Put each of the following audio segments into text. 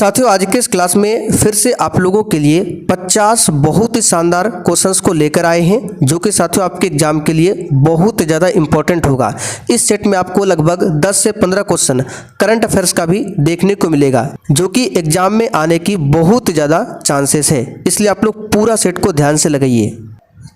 साथियों, आज के इस क्लास में फिर से आप लोगों के लिए 50 बहुत ही शानदार क्वेश्चंस को लेकर आए हैं, जो कि साथियों आपके एग्जाम के लिए बहुत ज़्यादा इंपॉर्टेंट होगा। इस सेट में आपको लगभग 10 से 15 क्वेश्चन करंट अफेयर्स का भी देखने को मिलेगा, जो कि एग्जाम में आने की बहुत ज़्यादा चांसेस है। इसलिए आप लोग पूरा सेट को ध्यान से लगाइए।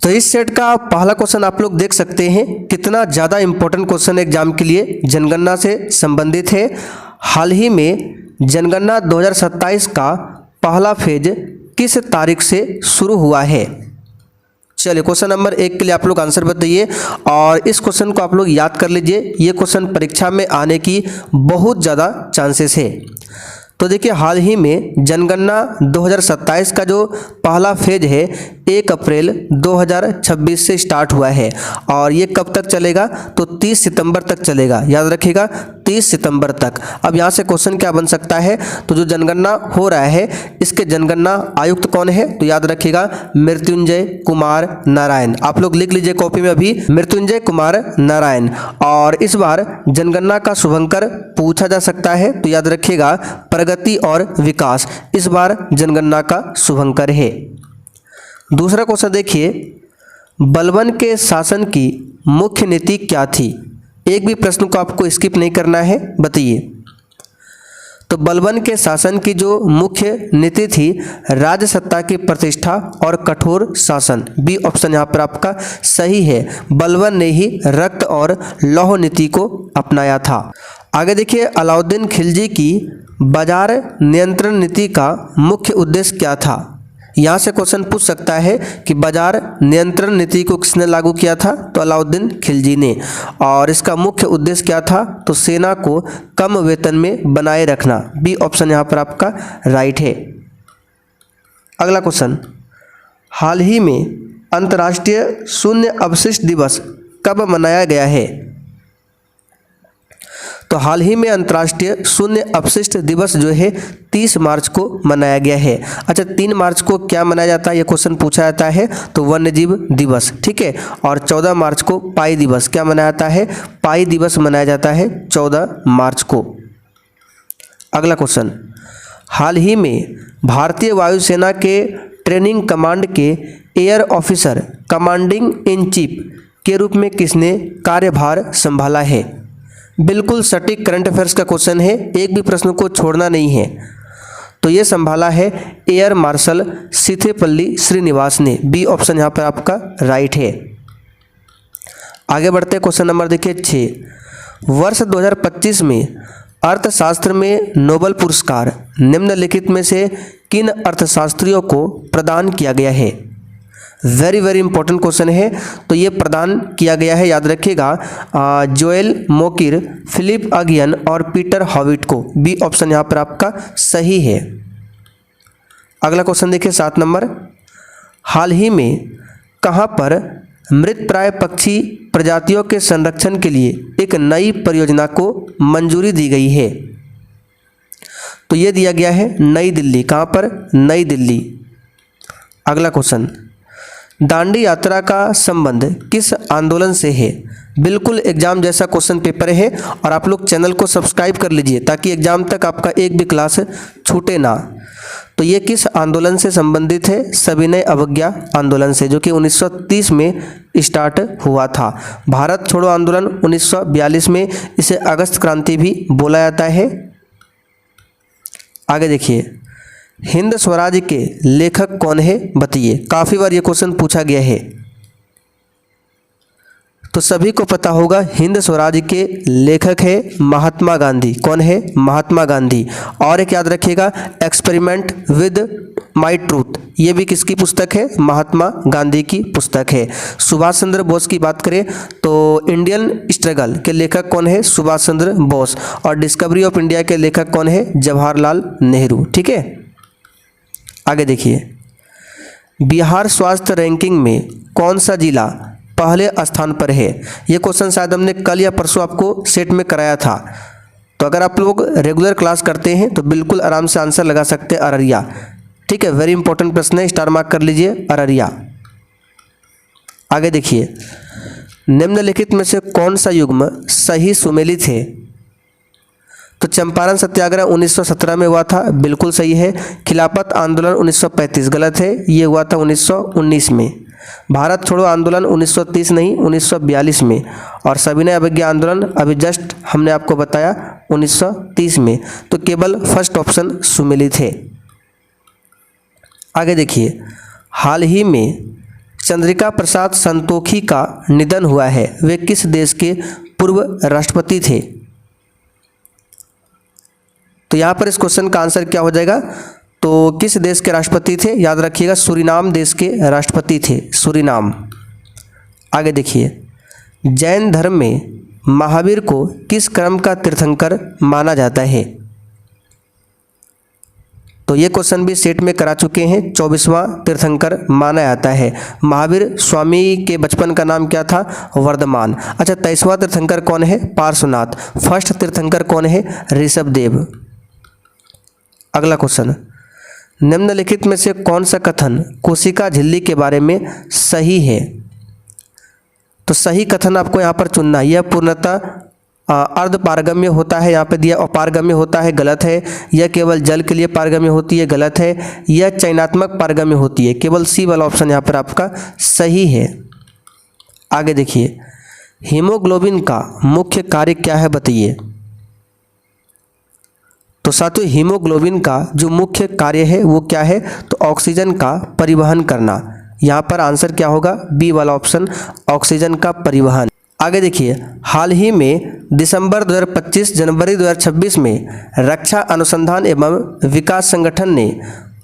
तो इस सेट का पहला क्वेश्चन आप लोग देख सकते हैं, कितना ज़्यादा इंपॉर्टेंट क्वेश्चन एग्जाम के लिए जनगणना से संबंधित है। हाल ही में जनगणना 2027 का पहला फेज किस तारीख से शुरू हुआ है? चलिए, क्वेश्चन नंबर 1 के लिए आप लोग आंसर बताइए और इस क्वेश्चन को आप लोग याद कर लीजिए। ये क्वेश्चन परीक्षा में आने की बहुत ज़्यादा चांसेस है। तो देखिए, हाल ही में जनगणना 2027 का जो पहला फेज है 1 अप्रैल 2026 से स्टार्ट हुआ है और ये कब तक चलेगा? तो 30 सितंबर तक चलेगा। याद रखिएगा, 30 सितंबर तक। अब यहाँ से क्वेश्चन क्या बन सकता है? तो जो जनगणना हो रहा है इसके जनगणना आयुक्त कौन है? तो याद रखिएगा, मृत्युंजय कुमार नारायण। आप लोग लिख लीजिए कॉपी में अभी, मृत्युंजय कुमार नारायण। और इस बार जनगणना का शुभंकर पूछा जा सकता है, तो याद रखिएगा प्रगति और विकास इस बार जनगणना का शुभंकर है। दूसरा क्वेश्चन देखिए, बलबन के शासन की मुख्य नीति क्या थी? एक भी प्रश्न को आपको स्किप नहीं करना है, बताइए। तो बलबन के शासन की जो मुख्य नीति थी, राज्य सत्ता की प्रतिष्ठा और कठोर शासन। बी ऑप्शन यहाँ पर आपका सही है। बलबन ने ही रक्त और लौह नीति को अपनाया था। आगे देखिए, अलाउद्दीन खिलजी की बाजार नियंत्रण नीति का मुख्य उद्देश्य क्या था? यहाँ से क्वेश्चन पूछ सकता है कि बाजार नियंत्रण नीति को किसने लागू किया था? तो अलाउद्दीन खिलजी ने। और इसका मुख्य उद्देश्य क्या था? तो सेना को कम वेतन में बनाए रखना। बी ऑप्शन यहाँ पर आपका राइट है। अगला क्वेश्चन, हाल ही में अंतर्राष्ट्रीय शून्य अवशिष्ट दिवस कब मनाया गया है? तो हाल ही में अंतर्राष्ट्रीय शून्य अपशिष्ट दिवस जो है 30 मार्च को मनाया गया है। अच्छा, 3 मार्च को क्या मनाया जाता है, ये क्वेश्चन पूछा जाता है। तो वन्यजीव दिवस, ठीक है। और 14 मार्च को पाई दिवस, क्या मनाया जाता है? पाई दिवस मनाया जाता है 14 मार्च को। अगला क्वेश्चन, हाल ही में भारतीय वायुसेना के ट्रेनिंग कमांड के air officer commanding in chief के रूप में किसने कार्यभार संभाला है? बिल्कुल सटीक करंट अफेयर्स का क्वेश्चन है, एक भी प्रश्न को छोड़ना नहीं है। तो ये संभाला है एयर मार्शल सीथेपल्ली श्रीनिवास ने। बी ऑप्शन यहाँ पर आपका राइट है। आगे बढ़ते हैं, क्वेश्चन नंबर देखिए 6। वर्ष 2025 में अर्थशास्त्र में नोबेल पुरस्कार निम्नलिखित में से किन अर्थशास्त्रियों को प्रदान किया गया है? वेरी वेरी इंपॉर्टेंट क्वेश्चन है। तो ये प्रदान किया गया है, याद रखिएगा, जोएल मोकिर, फिलिप अगियन और पीटर हॉविट को। बी ऑप्शन यहाँ पर आपका सही है। अगला क्वेश्चन देखिए 7 नंबर, हाल ही में कहाँ पर मृतप्राय पक्षी प्रजातियों के संरक्षण के लिए एक नई परियोजना को मंजूरी दी गई है? तो ये दिया गया है नई दिल्ली। कहाँ पर? नई दिल्ली। अगला क्वेश्चन, दांडी यात्रा का संबंध किस आंदोलन से है? बिल्कुल एग्जाम जैसा क्वेश्चन पेपर है और आप लोग चैनल को सब्सक्राइब कर लीजिए ताकि एग्जाम तक आपका एक भी क्लास छूटे ना। तो ये किस आंदोलन से संबंधित है? सविनय अवज्ञा आंदोलन से, जो कि 1930 में स्टार्ट हुआ था। भारत छोड़ो आंदोलन 1942 में, इसे अगस्त क्रांति भी बोला जाता है। आगे देखिए, हिंद स्वराज के लेखक कौन है? बताइए। काफ़ी बार ये क्वेश्चन पूछा गया है, तो सभी को पता होगा हिंद स्वराज के लेखक है महात्मा गांधी। कौन है? महात्मा गांधी। और एक याद रखिएगा, एक्सपेरिमेंट विद माई ट्रूथ, ये भी किसकी पुस्तक है? महात्मा गांधी की पुस्तक है। सुभाष चंद्र बोस की बात करें तो इंडियन स्ट्रगल के लेखक कौन है? सुभाष चंद्र बोस। और डिस्कवरी ऑफ इंडिया के लेखक कौन है? जवाहरलाल नेहरू। ठीक है। आगे देखिए, बिहार स्वास्थ्य रैंकिंग में कौन सा जिला पहले स्थान पर है? ये क्वेश्चन शायद हमने कल या परसों आपको सेट में कराया था। तो अगर आप लोग रेगुलर क्लास करते हैं तो बिल्कुल आराम से आंसर लगा सकते हैं, अररिया। ठीक है, वेरी इंपॉर्टेंट प्रश्न है, स्टार मार्क कर लीजिए, अररिया। आगे देखिए, निम्नलिखित में से कौन सा युग्म सही सुमेलित है? तो चंपारण सत्याग्रह 1917 में हुआ था, बिल्कुल सही है। खिलाफत आंदोलन 1935 गलत है, ये हुआ था 1919 में। भारत छोड़ो आंदोलन 1930 नहीं 1942 में। और सविनय अवज्ञा आंदोलन अभी जस्ट हमने आपको बताया 1930 में। तो केवल फर्स्ट ऑप्शन सुमेलित है। आगे देखिए, हाल ही में चंद्रिका प्रसाद संतोखी का निधन हुआ है, वे किस देश के पूर्व राष्ट्रपति थे? तो यहाँ पर इस क्वेश्चन का आंसर क्या हो जाएगा? तो किस देश के राष्ट्रपति थे? याद रखिएगा, सूरीनाम देश के राष्ट्रपति थे, सूरीनाम। आगे देखिए, जैन धर्म में महावीर को किस क्रम का तीर्थंकर माना जाता है? तो ये क्वेश्चन भी सेट में करा चुके हैं, 24वां तीर्थंकर माना जाता है। महावीर स्वामी के बचपन का नाम क्या था? वर्धमान। अच्छा, 23वां तीर्थंकर कौन है? पार्श्वनाथ। फर्स्ट तीर्थंकर कौन है? ऋषभदेव। अगला क्वेश्चन, निम्नलिखित में से कौन सा कथन कोशिका झिल्ली के बारे में सही है? तो सही कथन आपको यहाँ पर चुनना है। यह पूर्णतः अर्ध पारगम्य होता है, यहाँ पे दिया अपारगम्य होता है, गलत है। यह केवल जल के लिए पारगम्य होती है, गलत है। यह चयनात्मक पारगम्य होती है, केवल सी वाला ऑप्शन यहाँ पर आपका सही है। आगे देखिए, हीमोग्लोबिन का मुख्य कार्य क्या है बताइए? तो साथियों, हीमोग्लोबिन का जो मुख्य कार्य है वो क्या है? तो ऑक्सीजन का परिवहन करना। यहाँ पर आंसर क्या होगा? बी वाला ऑप्शन, ऑक्सीजन का परिवहन। आगे देखिए, हाल ही में दिसंबर 2025 जनवरी 2026 में रक्षा अनुसंधान एवं विकास संगठन ने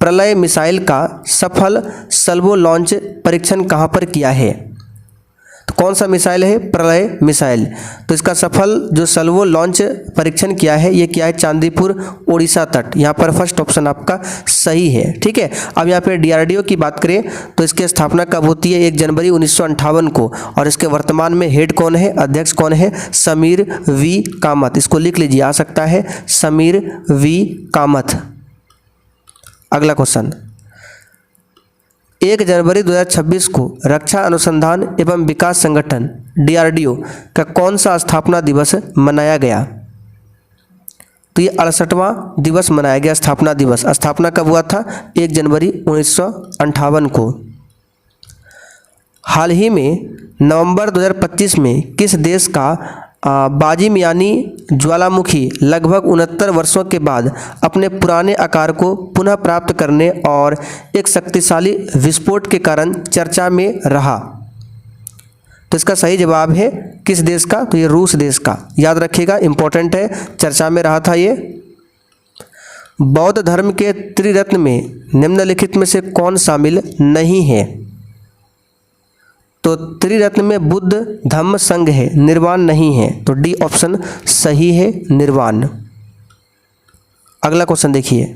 प्रलय मिसाइल का सफल सल्वो लॉन्च परीक्षण कहाँ पर किया है? तो कौन सा मिसाइल है? प्रलय मिसाइल। तो इसका सफल जो सल्वो लॉन्च परीक्षण किया है, ये किया है चांदीपुर ओडिशा तट। यहाँ पर फर्स्ट ऑप्शन आपका सही है। ठीक है, अब यहाँ पे DRDO की बात करें तो इसकी स्थापना कब होती है? 1 जनवरी 1958 को। और इसके वर्तमान में हेड कौन है? अध्यक्ष कौन है? समीर वी कामत। इसको लिख लीजिए, आ सकता है समीर वी कामत। अगला क्वेश्चन, 1 जनवरी 2026 को रक्षा अनुसंधान एवं विकास संगठन DRDO का कौन सा स्थापना दिवस मनाया गया? तो ये 68वां दिवस मनाया गया, स्थापना दिवस। स्थापना कब हुआ था? 1 जनवरी 1958 को। हाल ही में नवंबर 2025 में किस देश का बाजीमियानी ज्वालामुखी लगभग 69 वर्षों के बाद अपने पुराने आकार को पुनः प्राप्त करने और एक शक्तिशाली विस्फोट के कारण चर्चा में रहा? तो इसका सही जवाब है किस देश का? तो ये रूस देश का। याद रखिएगा, इंपॉर्टेंट है, चर्चा में रहा था ये। बौद्ध धर्म के त्रिरत्न में निम्नलिखित में से कौन शामिल नहीं है? तो त्रिरत्न में बुद्ध, धम्म, संघ है, निर्वाण नहीं है। तो डी ऑप्शन सही है, निर्वाण। अगला क्वेश्चन देखिए,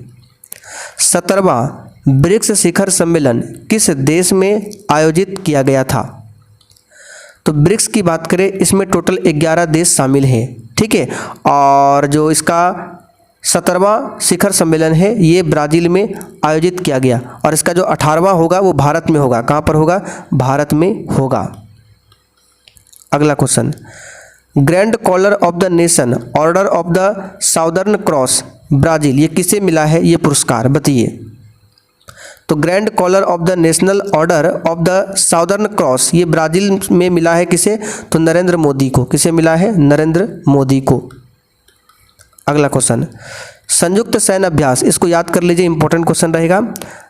17वां ब्रिक्स शिखर सम्मेलन किस देश में आयोजित किया गया था? तो ब्रिक्स की बात करें, इसमें टोटल 11 देश शामिल हैं। ठीक है, और जो इसका 17वां शिखर सम्मेलन है ये ब्राज़ील में आयोजित किया गया। और इसका जो 18वां होगा वो भारत में होगा। कहाँ पर होगा? भारत में होगा। अगला question, grand collar of the nation order of the southern cross Brazil, ये किसे मिला है ये पुरस्कार? बताइए। तो grand collar of the national order of the southern cross ये ब्राज़ील में मिला है किसे? तो नरेंद्र मोदी को। किसे मिला है? नरेंद्र मोदी को। अगला क्वेश्चन, संयुक्त सैन्य अभ्यास, इसको याद कर लीजिए, इंपॉर्टेंट क्वेश्चन रहेगा।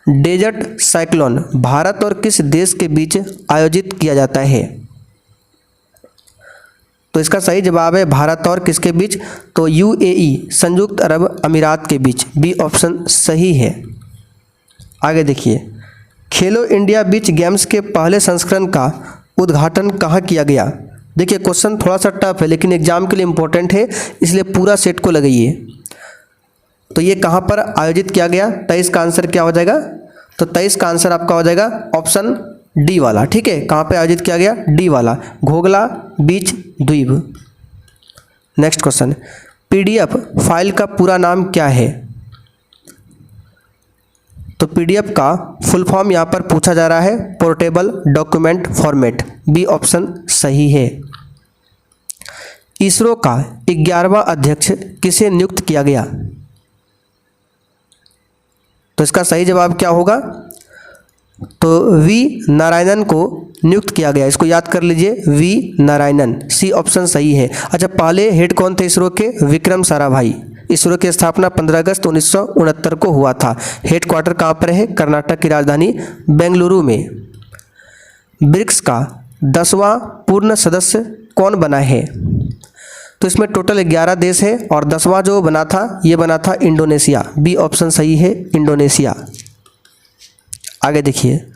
डेजर्ट साइक्लोन भारत और किस देश के बीच आयोजित किया जाता है? तो इसका सही जवाब है भारत और किसके बीच? तो UAE, संयुक्त अरब अमीरात के बीच। बी ऑप्शन सही है। आगे देखिए, खेलो इंडिया बीच गेम्स के पहले संस्करण का उद्घाटन कहाँ किया गया? देखिए, क्वेश्चन थोड़ा सा टफ है लेकिन एग्जाम के लिए इंपॉर्टेंट है, इसलिए पूरा सेट को लगाइए। तो ये कहाँ पर आयोजित किया गया? 23 का आंसर क्या हो जाएगा? तो 23 का आंसर आपका हो जाएगा ऑप्शन डी वाला। ठीक है, कहाँ पे आयोजित किया गया? डी वाला, घोघला बीच द्वीप। नेक्स्ट क्वेश्चन, PDF फाइल का पूरा नाम क्या है? तो PDF का फुल फॉर्म यहाँ पर पूछा जा रहा है, portable document format. B option सही है। इसरो का 11वां अध्यक्ष किसे नियुक्त किया गया? तो इसका सही जवाब क्या होगा? तो वी नारायणन को नियुक्त किया गया। इसको याद कर लीजिए, वी नारायणन, सी ऑप्शन सही है। अच्छा, पहले हेड कौन थे इसरो के? विक्रम साराभाई। इसरो की स्थापना 15 अगस्त 1969 को हुआ था। हेड क्वार्टर कहाँ पर है? कर्नाटक की राजधानी बेंगलुरु में। ब्रिक्स का 10वां पूर्ण सदस्य कौन बना है? तो इसमें टोटल 11 देश है और 10वां जो बना था ये बना था इंडोनेशिया। बी ऑप्शन सही है, इंडोनेशिया। आगे देखिए,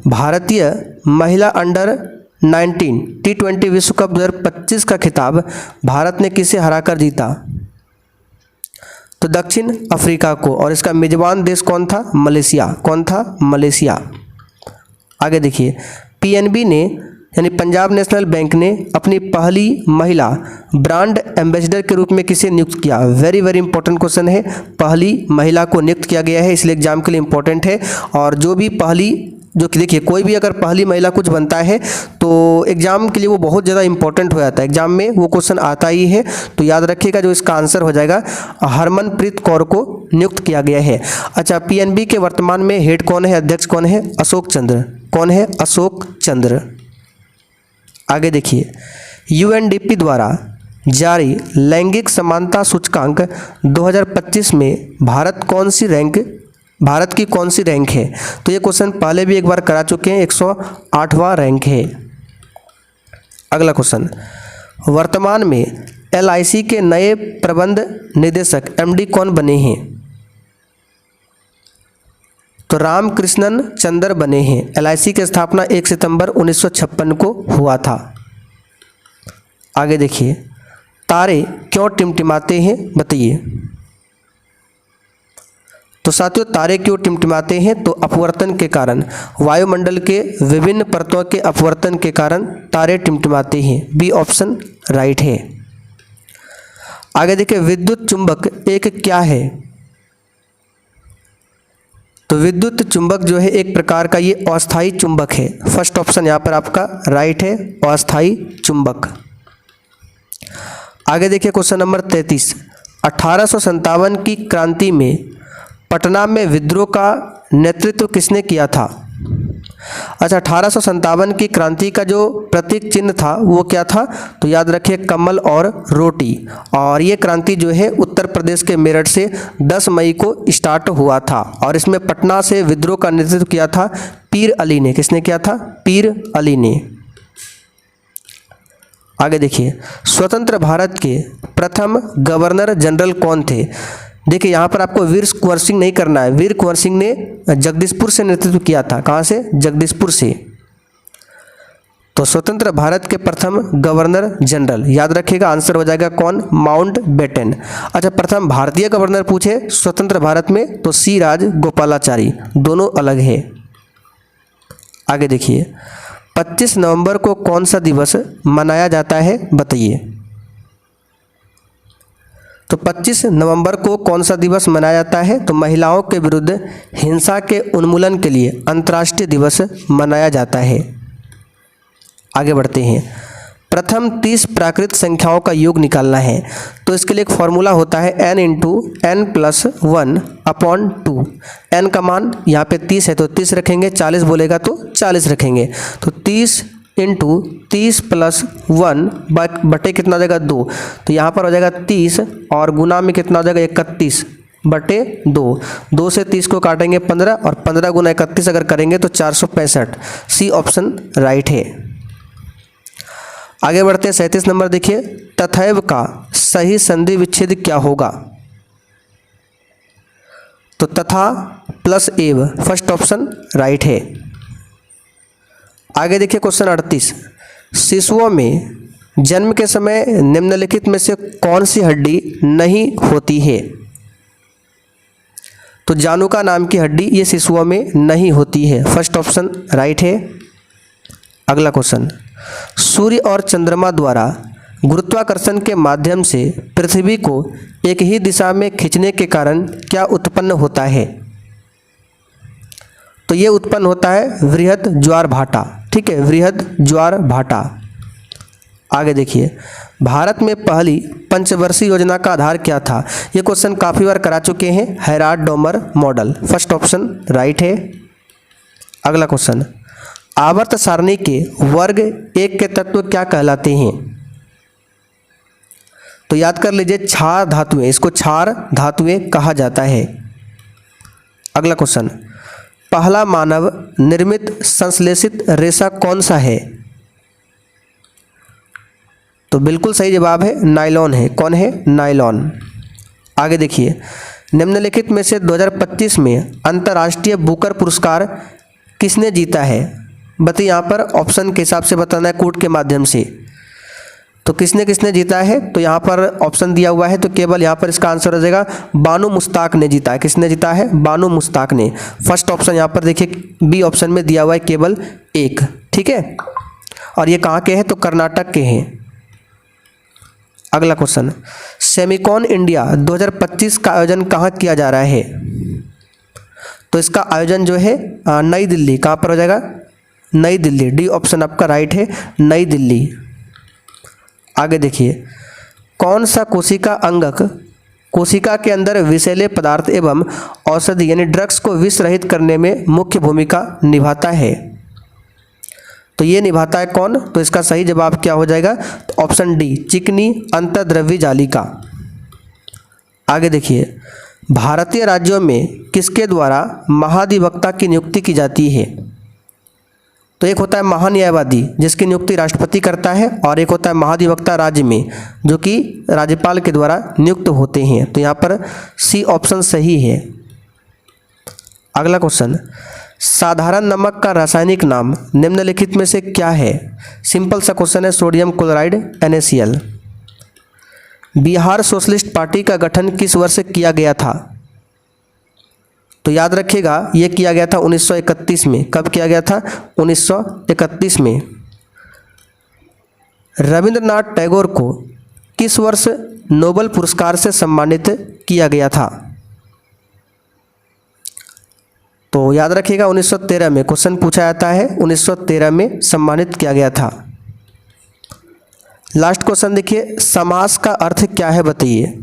भारतीय महिला अंडर 19 T20 विश्व कप 2025 का खिताब भारत ने किसे हराकर जीता? तो दक्षिण अफ्रीका को, और इसका मेजबान देश कौन था? मलेशिया। कौन था? मलेशिया। आगे देखिए, पीएनबी ने यानी पंजाब नेशनल बैंक ने अपनी पहली महिला ब्रांड एम्बेसडर के रूप में किसे नियुक्त किया? वेरी वेरी इंपॉर्टेंट क्वेश्चन है। पहली महिला को नियुक्त किया गया है, इसलिए एग्जाम के लिए इंपॉर्टेंट है। और जो भी पहली, जो कि देखिए कोई भी अगर पहली महिला कुछ बनता है तो एग्जाम के लिए वो बहुत ज़्यादा इंपॉर्टेंट हो जाता है। एग्जाम में वो क्वेश्चन आता ही है, तो याद रखिएगा जो इसका आंसर हो जाएगा हरमनप्रीत कौर को नियुक्त किया गया है। अच्छा, पीएनबी के वर्तमान में हेड कौन है? अध्यक्ष कौन है? अशोक चंद्र। कौन है? अशोक चंद्र। आगे देखिए, यूएनडीपी द्वारा जारी लैंगिक समानता सूचकांक 2025 में भारत की कौन सी रैंक है? तो ये क्वेश्चन पहले भी एक बार करा चुके हैं, 108वां रैंक है। अगला क्वेश्चन, वर्तमान में एलआईसी के नए प्रबंध निदेशक एमडी कौन बने हैं? तो रामकृष्णन चंद्र बने हैं। एलआईसी की स्थापना 1 सितंबर 1956 को हुआ था। आगे देखिए, तारे क्यों टिमटिमाते हैं? बताइए। तो साथियों, तारे क्यों टिमटिमाते हैं? तो अपवर्तन के कारण, वायुमंडल के विभिन्न परतों के अपवर्तन के कारण तारे टिमटिमाते हैं। बी ऑप्शन राइट है। आगे देखिए, विद्युत चुंबक एक क्या है? तो विद्युत चुंबक जो है एक प्रकार का ये अस्थायी चुंबक है। फर्स्ट ऑप्शन यहाँ पर आपका राइट है, अस्थायी चुंबक। आगे देखिए, क्वेश्चन नंबर 33, 1857 की क्रांति में पटना में विद्रोह का नेतृत्व किसने किया था? अच्छा, 1857 की क्रांति का जो प्रतीक चिन्ह था वो क्या था? तो याद रखिए, कमल और रोटी। और ये क्रांति जो है उत्तर प्रदेश के मेरठ से 10 मई को स्टार्ट हुआ था और इसमें पटना से विद्रोह का नेतृत्व किया था पीर अली ने। किसने किया था? पीर अली ने। आगे देखिए, स्वतंत्र भारत के प्रथम गवर्नर जनरल कौन थे? देखिए यहाँ पर आपको वीर कुंवर सिंह नहीं करना है। वीर कुंवर सिंह ने जगदीशपुर से नेतृत्व किया था। कहाँ से? जगदीशपुर से। तो स्वतंत्र भारत के प्रथम गवर्नर जनरल, याद रखिएगा आंसर हो जाएगा कौन? Mountbatten. अच्छा, प्रथम भारतीय गवर्नर पूछे स्वतंत्र भारत में तो सी राजगोपालाचारी, दोनों अलग है। आगे देखिए, 25 नवंबर को कौन सा दिवस मनाया जाता है? बताइए। तो 25 नवंबर को कौन सा दिवस मनाया जाता है? तो महिलाओं के विरुद्ध हिंसा के उन्मूलन के लिए अंतर्राष्ट्रीय दिवस मनाया जाता है। आगे बढ़ते हैं, प्रथम 30 प्राकृत संख्याओं का योग निकालना है। तो इसके लिए एक फॉर्मूला होता है n × n+1/2। n का मान यहाँ पे 30 है तो 30 रखेंगे, 40 बोलेगा तो 40 रखेंगे। तो 30 × 30 + 1 बटे कितना हो जाएगा? 2। तो यहाँ पर हो जाएगा 30 और गुना में कितना हो जाएगा? 31/2। 2 से 30 को काटेंगे 15 और 15 × 31 अगर करेंगे तो 465। सी ऑप्शन राइट है। आगे बढ़ते हैं, 37 नंबर देखिए, तथैव का सही संधि विच्छेद क्या होगा? तो तथा प्लस एव, फर्स्ट ऑप्शन राइट है। आगे देखिए, क्वेश्चन 38, शिशुओं में जन्म के समय निम्नलिखित में से कौन सी हड्डी नहीं होती है? तो जानुका नाम की हड्डी ये शिशुओं में नहीं होती है। फर्स्ट ऑप्शन राइट है। अगला क्वेश्चन, सूर्य और चंद्रमा द्वारा गुरुत्वाकर्षण के माध्यम से पृथ्वी को एक ही दिशा में खींचने के कारण क्या उत्पन्न होता है? तो ये उत्पन्न होता है वृहद ज्वार भाटा। ठीक है, वृहद ज्वार भाटा। आगे देखिए, भारत में पहली पंचवर्षीय योजना का आधार क्या था? ये क्वेश्चन काफ़ी बार करा चुके हैं, Herald Domar model. First option right है। अगला क्वेश्चन, आवर्त सारणी के वर्ग 1 के तत्व क्या कहलाते हैं? तो याद कर लीजिए, क्षार धातुएं, इसको क्षार धातुएं कहा जाता है। अगला क्वेश्चन, पहला मानव निर्मित संश्लेषित रेशा कौन सा है? तो बिल्कुल सही जवाब है नायलॉन है। कौन है? नायलॉन। आगे देखिए, निम्नलिखित में से 2025 में अंतर्राष्ट्रीय बुकर पुरस्कार किसने जीता है? बताइए, यहाँ पर ऑप्शन के हिसाब से बताना है कोड के माध्यम से। तो किसने किसने जीता है? तो यहाँ पर ऑप्शन दिया हुआ है, तो केवल यहाँ पर इसका आंसर हो जाएगा बानो मुश्ताक ने जीता है। किसने जीता है? बानो मुश्ताक ने। फर्स्ट ऑप्शन यहाँ पर देखिए बी ऑप्शन में दिया हुआ है केवल 1, ठीक है। और ये कहाँ के हैं? तो कर्नाटक के हैं। अगला क्वेश्चन, सेमिकॉन इंडिया 2025 का आयोजन कहाँ किया जा रहा है? तो इसका आयोजन जो है नई दिल्ली। कहाँ पर हो जाएगा? नई दिल्ली। डी ऑप्शन आपका राइट है, नई दिल्ली। आगे देखिए, कौन सा कोशिका अंगक कोशिका के अंदर विषैले पदार्थ एवं औषधि यानी ड्रग्स को विष रहित करने में मुख्य भूमिका निभाता है? तो ये निभाता है कौन? तो इसका सही जवाब क्या हो जाएगा? तो ऑप्शन डी, चिकनी अंतर्द्रव्य जालिका। आगे देखिए, भारतीय राज्यों में किसके द्वारा महाधिवक्ता की नियुक्ति की जाती है? तो एक होता है महान्यायवादी जिसकी नियुक्ति राष्ट्रपति करता है, और एक होता है महाधिवक्ता राज्य में जो कि राज्यपाल के द्वारा नियुक्त होते हैं। तो यहाँ पर सी ऑप्शन सही है। अगला क्वेश्चन, साधारण नमक का रासायनिक नाम निम्नलिखित में से क्या है? सिंपल सा क्वेश्चन है, sodium chloride NaCl। Bihar socialist party का गठन किस वर्ष किया गया था? तो याद रखिएगा, ये किया गया था 1931 में। कब किया गया था? 1931 में। रविंद्रनाथ टैगोर को किस वर्ष नोबेल पुरस्कार से सम्मानित किया गया था? तो याद रखिएगा 1913 में। क्वेश्चन पूछा जाता है, 1913 में सम्मानित किया गया था। लास्ट क्वेश्चन देखिए, समास का अर्थ क्या है बताइए?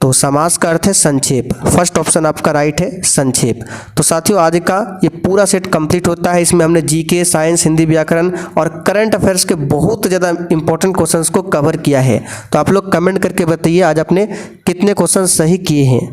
तो समास का अर्थ है संक्षेप। फर्स्ट ऑप्शन आपका राइट है, संक्षेप। तो साथियों, आज का ये पूरा सेट कंप्लीट होता है। इसमें हमने जीके, साइंस, हिंदी व्याकरण और करंट अफेयर्स के बहुत ज़्यादा इंपॉर्टेंट क्वेश्चंस को कवर किया है। तो आप लोग कमेंट करके बताइए आज आपने कितने क्वेश्चन सही किए हैं।